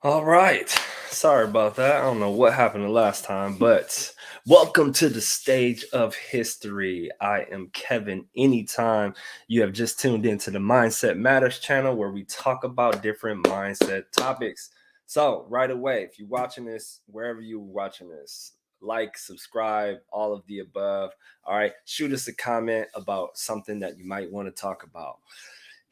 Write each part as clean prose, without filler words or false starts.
All right. Sorry about that. I don't know what happened the last time, but welcome to the stage of history. I am Kevin. Anytime you have just tuned into the Mindset Matters channel where we talk about different mindset topics. So, right away, if you're watching this, wherever you're watching this, like, subscribe, all of the above. All right. Shoot us a comment about something that you might want to talk about.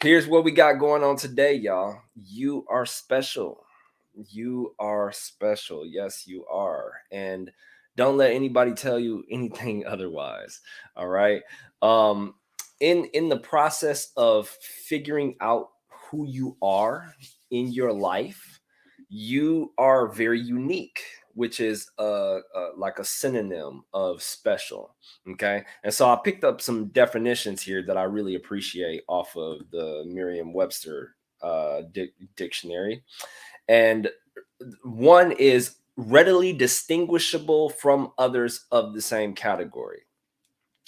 Here's what we got going on today, y'all. You are special. You are special. Yes, you are. And don't let anybody tell you anything otherwise. All right. Um in the process of figuring out who you are in your life, you are very unique, which is like a synonym of special. Okay. And so I picked up some definitions here that I really appreciate off of the Merriam-Webster dictionary. And one is readily distinguishable from others of the same category,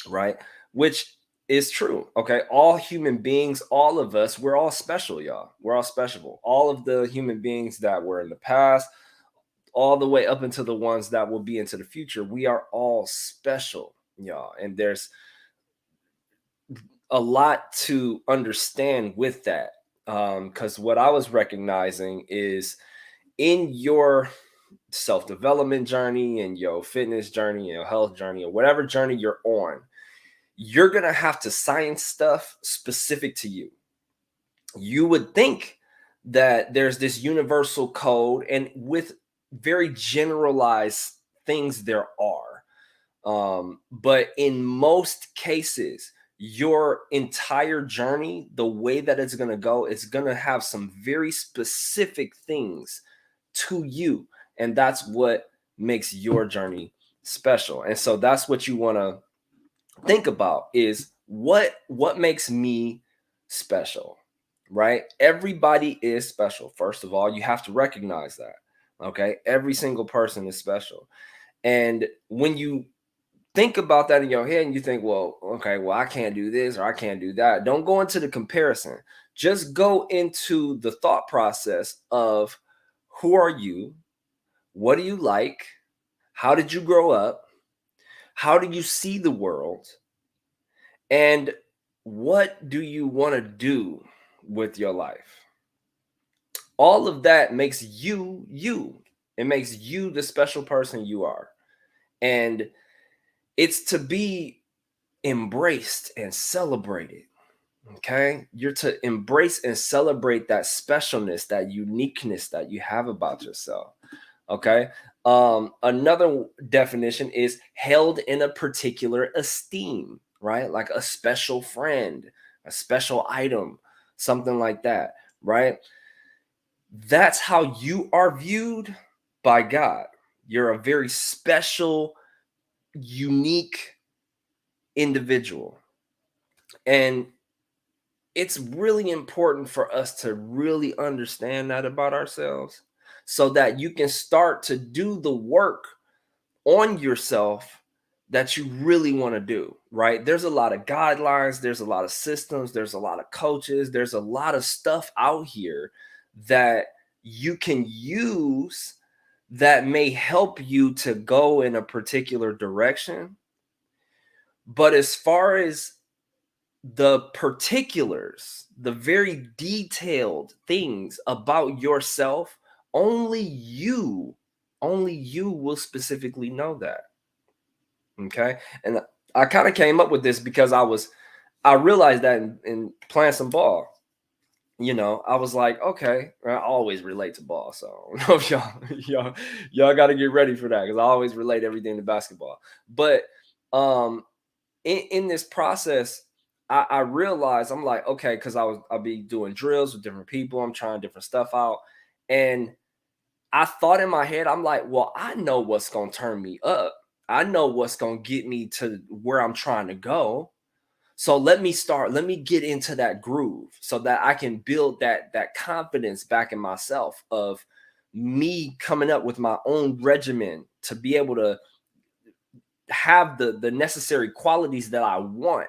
right? Which is true. Okay. All human beings, all of us, we're all special, y'all. We're all special. All of the human beings that were in the past, all the way up into the ones that will be into the future, we are all special, y'all. And there's a lot to understand with that. Because what I was recognizing is in your self development journey and your fitness journey, your health journey, or whatever journey you're on, you're going to have to science stuff specific to you. You would think that there's this universal code, and with very generalized things, there are. But in most cases, your entire journey, the way that it's going to go, it's going to have some very specific things to you. And that's what makes your journey special. And so that's what you want to think about is what makes me special, right? Everybody is special. First of all, you have to recognize that. Okay? Every single person is special. And when you think about that in your head and you think, well, okay, well, I can't do this or I can't do that. Don't go into the comparison. Just go into the thought process of who are you? What do you like? How did you grow up? How do you see the world? And what do you want to do with your life? All of that makes you you. It makes you the special person you are. And it's to be embraced and celebrated. Okay. You're to embrace and celebrate that specialness, that uniqueness that you have about yourself. Okay. Another definition is held in a particular esteem, right? Like a special friend, a special item, something like that, right? That's how you are viewed by God. You're a very special, unique individual. And it's really important for us to really understand that about ourselves so that you can start to do the work on yourself that you really want to do, right? There's a lot of guidelines, there's a lot of systems, there's a lot of coaches, there's a lot of stuff out here that you can use that may help you to go in a particular direction. But as far as the particulars, the very detailed things about yourself, only you will specifically know that. Okay. And I kind of came up with this because I realized that in playing some ball, I was like, okay, I always relate to ball. So I don't know if y'all got to get ready for that because I always relate everything to basketball. But um, in this process, I realized I'm like, okay, because I'll be doing drills with different people. I'm trying different stuff out. And I thought in my head, I'm like, well, I know what's gonna turn me up. I know what's gonna get me to where I'm trying to go. So let me get into that groove so that I can build that confidence back in myself of me coming up with my own regimen to be able to have the necessary qualities that I want,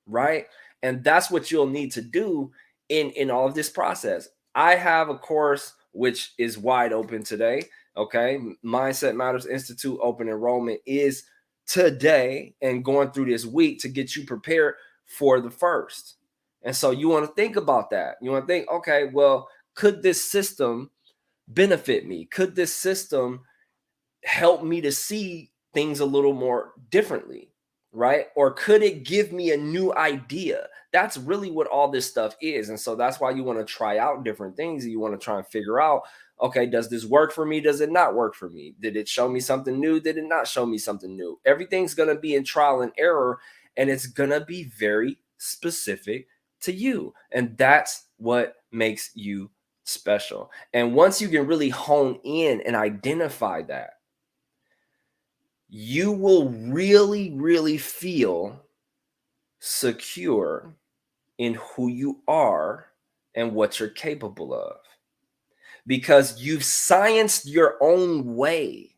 right? And that's what you'll need to do in all of this process. I have a course which is wide open today. Okay. Mindset Matters Institute open enrollment is today and going through this week to get you prepared for the first. And so you want to think about that. You want to think, okay, well, could this system benefit me? Could this system help me to see things a little more differently, right? Or could it give me a new idea? That's really what all this stuff is. And so that's why you want to try out different things. You want to try and figure out, okay, does this work for me? Does it not work for me? Did it show me something new? Did it not show me something new? Everything's going to be in trial and error, and it's going to be very specific to you. And that's what makes you special. And once you can really hone in and identify that, you will really, really feel secure in who you are and what you're capable of because you've scienced your own way.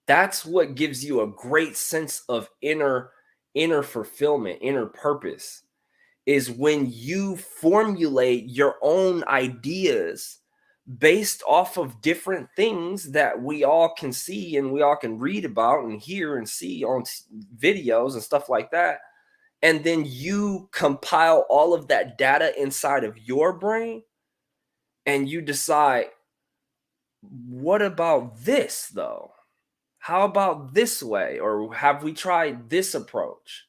That's what gives you a great sense of inner fulfillment, inner purpose, is when you formulate your own ideas based off of different things that we all can see and we all can read about and hear and see on videos and stuff like that. And then you compile all of that data inside of your brain and you decide, what about this though? How about this way? Or have we tried this approach?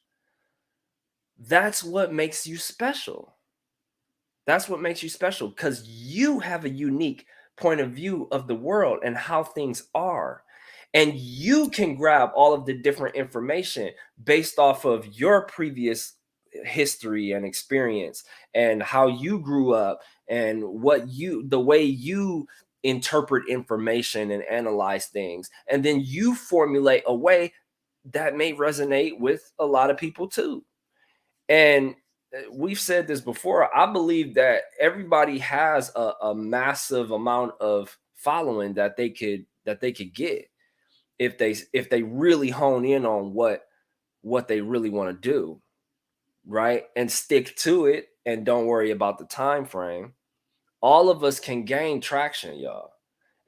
That's what makes you special. That's what makes you special because you have a unique point of view of the world and how things are. And you can grab all of the different information based off of your previous history and experience and how you grew up and the way you interpret information and analyze things. And then you formulate a way that may resonate with a lot of people too. And we've said this before. I believe that everybody has a massive amount of following that they could get if they really hone in on what they really want to do, right? And stick to it and don't worry about the time frame. All of us can gain traction, y'all.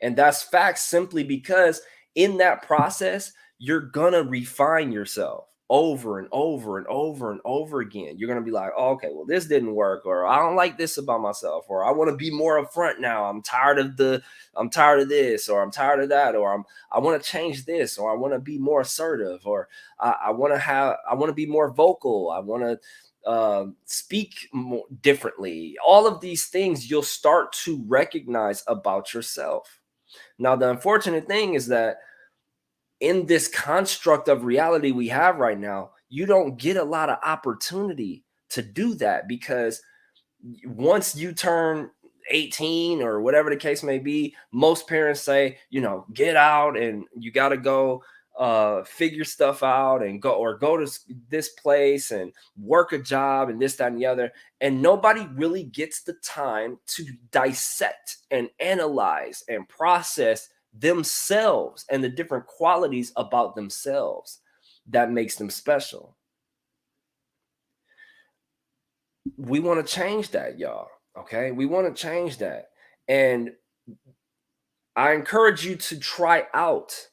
And that's facts simply because in that process, you're gonna refine yourself over and over and over and over again. You're gonna be like, oh, okay, well, this didn't work, or I don't like this about myself, or I want to be more upfront now. I'm tired of this, or I'm tired of that, or I want to change this, or I want to be more assertive, or I want to be more vocal. I want to speak more differently. All of these things you'll start to recognize about yourself. Now, the unfortunate thing is that in this construct of reality we have right now, you don't get a lot of opportunity to do that because once you turn 18 or whatever the case may be, most parents say, get out and you got to go figure stuff out and go to this place and work a job and this, that, and the other. And nobody really gets the time to dissect and analyze and process themselves and the different qualities about themselves that makes them special. We want to change that, y'all. Okay. We want to change that. And I encourage you to try out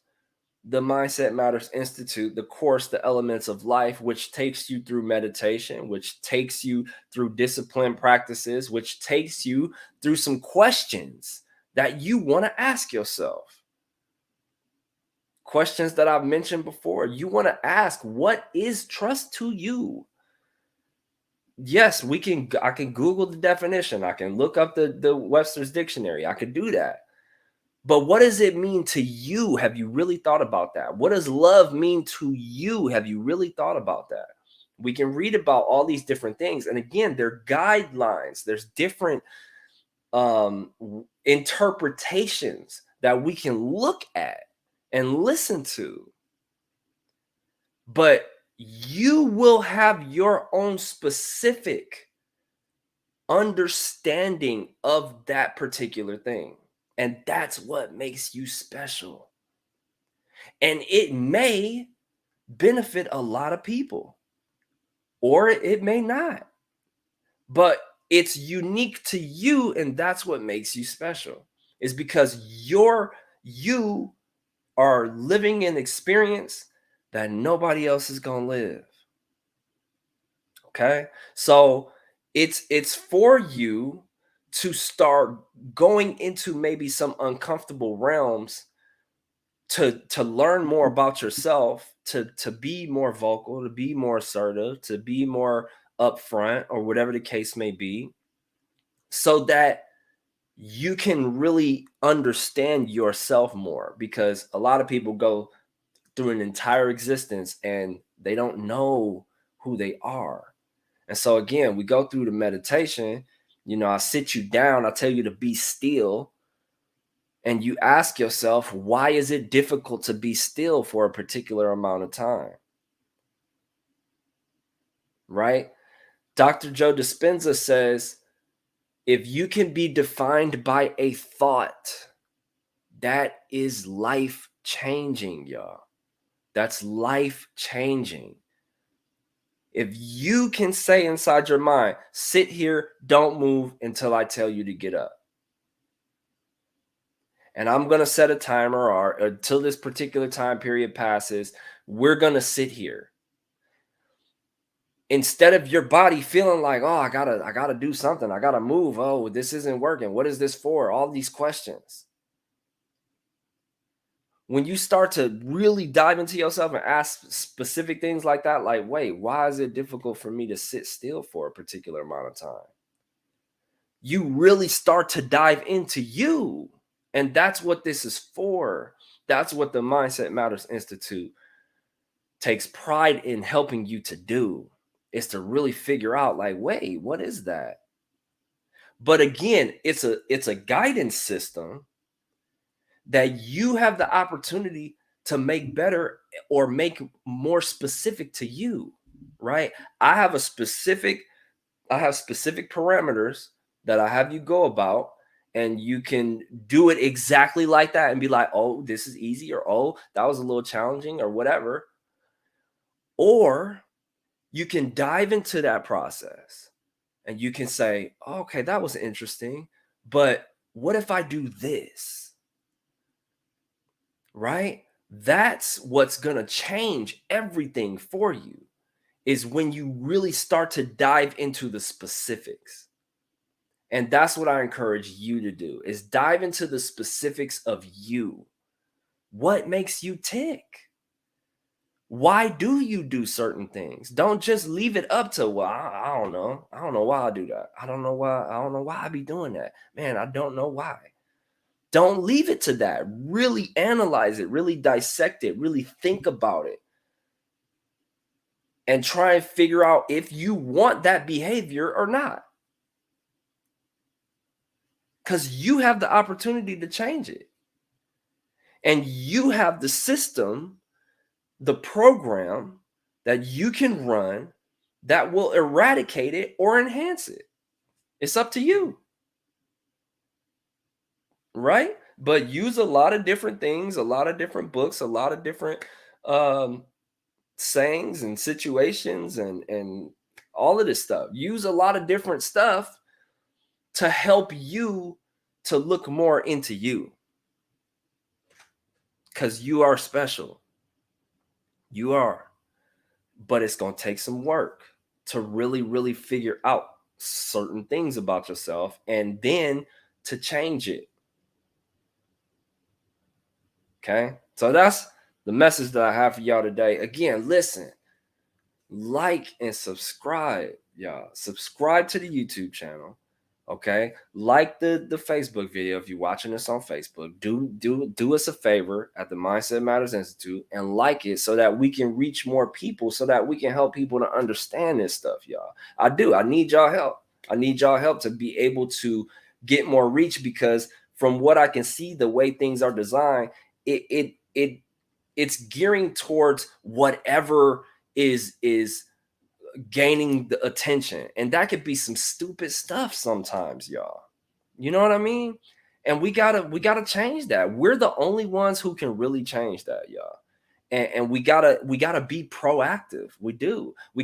the Mindset Matters Institute, the course, The Elements of Life, which takes you through meditation, which takes you through discipline practices, which takes you through some questions that you want to ask yourself. Questions that I've mentioned before. You want to ask, what is trust to you? Yes, I can Google the definition. I can look up the Webster's dictionary. I could do that. But what does it mean to you? Have you really thought about that? What does love mean to you? Have you really thought about that? We can read about all these different things. And again, they're guidelines. There's different interpretations that we can look at and listen to. But you will have your own specific understanding of that particular thing. And that's what makes you special. And it may benefit a lot of people, or it may not. But it's unique to you, and that's what makes you special. is because you are living an experience that nobody else is going to live. Okay? So it's for you to start going into maybe some uncomfortable realms to learn more about yourself, to be more vocal, to be more assertive, to be more upfront, or whatever the case may be, so that you can really understand yourself more. Because a lot of people go through an entire existence and they don't know who they are. And so again, we go through the meditation, I sit you down, I tell you to be still, and you ask yourself, why is it difficult to be still for a particular amount of time? Right? Dr. Joe Dispenza says, if you can be defined by a thought, that is life changing, y'all. That's life changing. If you can say inside your mind, sit here, don't move until I tell you to get up. And I'm going to set a timer, or until this particular time period passes, we're going to sit here. Instead of your body feeling like, oh, I gotta do something. I gotta move. Oh, this isn't working. What is this for? All these questions. When you start to really dive into yourself and ask specific things like that, like, wait, why is it difficult for me to sit still for a particular amount of time? You really start to dive into you. And that's what this is for. That's what the Mindset Matters Institute takes pride in helping you to do, is to really figure out, like, wait, what is that? But again, it's a guidance system that you have the opportunity to make better, or make more specific to you, right? I have specific parameters that I have you go about, and you can do it exactly like that and be like, oh, this is easy, or oh, that was a little challenging, or whatever. Or you can dive into that process and you can say, oh, okay, that was interesting, but what if I do this? Right? That's what's going to change everything for you, is when you really start to dive into the specifics. And that's what I encourage you to do, is dive into the specifics of you. What makes you tick? Why do you do certain things? Don't just leave it up to, well, I don't know. I don't know why I do that. I don't know why. I don't know why I be doing that. Man, I don't know why. Don't leave it to that. Really analyze it, really dissect it, really think about it, and try and figure out if you want that behavior or not. Because you have the opportunity to change it. And you have the system, the program that you can run that will eradicate it or enhance it. It's up to you. Right? But use a lot of different things, a lot of different books, a lot of different um, sayings and situations, and all of this stuff. Use a lot of different stuff to help you to look more into you, because you are special. You are. But it's going to take some work to really, really figure out certain things about yourself, and then to change it. Okay. So that's the message that I have for y'all today. Again, listen, like and subscribe, y'all. Subscribe to the YouTube channel. Okay. Like the Facebook video if you're watching this on Facebook. Do us a favor at the Mindset Matters Institute and like it, so that we can reach more people, so that we can help people to understand this stuff, y'all. I need y'all help. I need y'all help to be able to get more reach, because from what I can see, the way things are designed, it's gearing towards whatever is gaining the attention, and that could be some stupid stuff sometimes, y'all. You know what I mean? And we gotta change that. We're the only ones who can really change that, y'all. And we gotta be proactive. We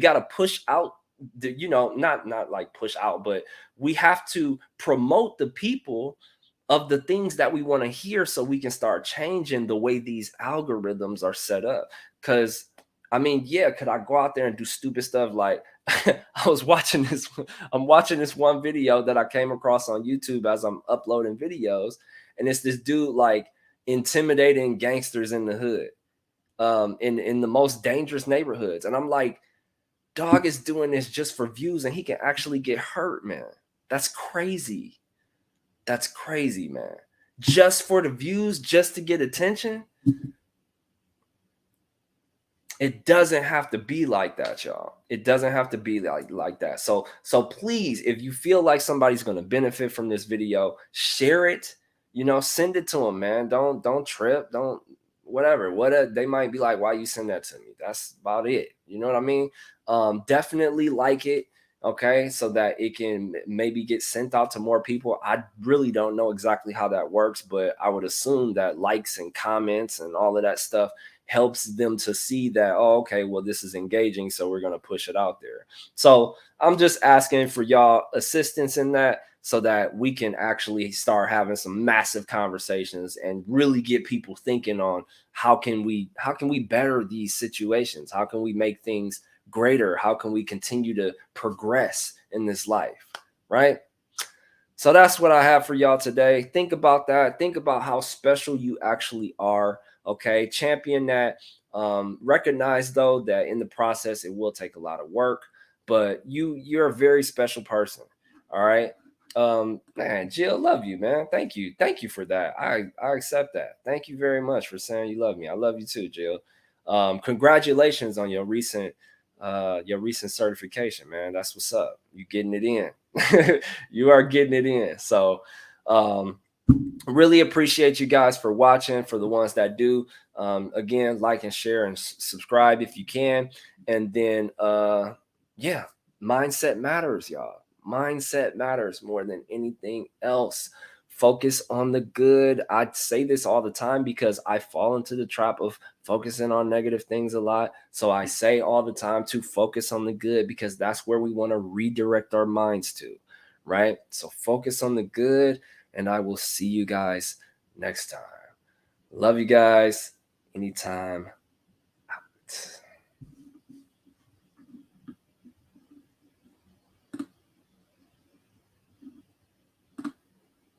gotta push out not like push out, but we have to promote the people of the things that we want to hear so we can start changing the way these algorithms are set up. Because I mean, yeah, could I go out there and do stupid stuff like I was watching this, I'm watching this one video that I came across on YouTube as I'm uploading videos, and it's this dude like intimidating gangsters in the hood, in the most dangerous neighborhoods. And I'm like, dog is doing this just for views and he can actually get hurt, man. That's crazy. That's crazy, man. Just for the views, just to get attention. It doesn't have to be like that, y'all. It doesn't have to be like that. So please, if you feel like somebody's going to benefit from this video, share it. Send it to them, man. Don't trip. Don't whatever. What they might be like, why you send that to me? That's about it. You know what I mean? Definitely like it. Okay, so that it can maybe get sent out to more people. I really don't know exactly how that works, but I would assume that likes and comments and all of that stuff helps them to see that, oh, okay, well, this is engaging, so we're going to push it out there. So I'm just asking for y'all assistance in that so that we can actually start having some massive conversations and really get people thinking on how can we better these situations? How can we make things greater? How can we continue to progress in this life? Right? So that's what I have for y'all today. Think about that. Think about how special you actually are. Okay. Champion that. Recognize though that in the process it will take a lot of work, but you're a very special person. All right. Man, Jill, love you, man. Thank you. Thank you for that. I accept that. Thank you very much for saying you love me. I love you too, Jill. Congratulations on your recent certification, man. That's what's up. You getting it in. You are getting it in. So um really appreciate you guys for watching. For the ones that do, again, like and share and subscribe if you can. And then yeah, mindset matters, y'all. Mindset matters more than anything else. Focus on the good. I say this all the time because I fall into the trap of focusing on negative things a lot. So I say all the time to focus on the good because that's where we want to redirect our minds to, right? So focus on the good, and I will see you guys next time. Love you guys. Anytime. Out.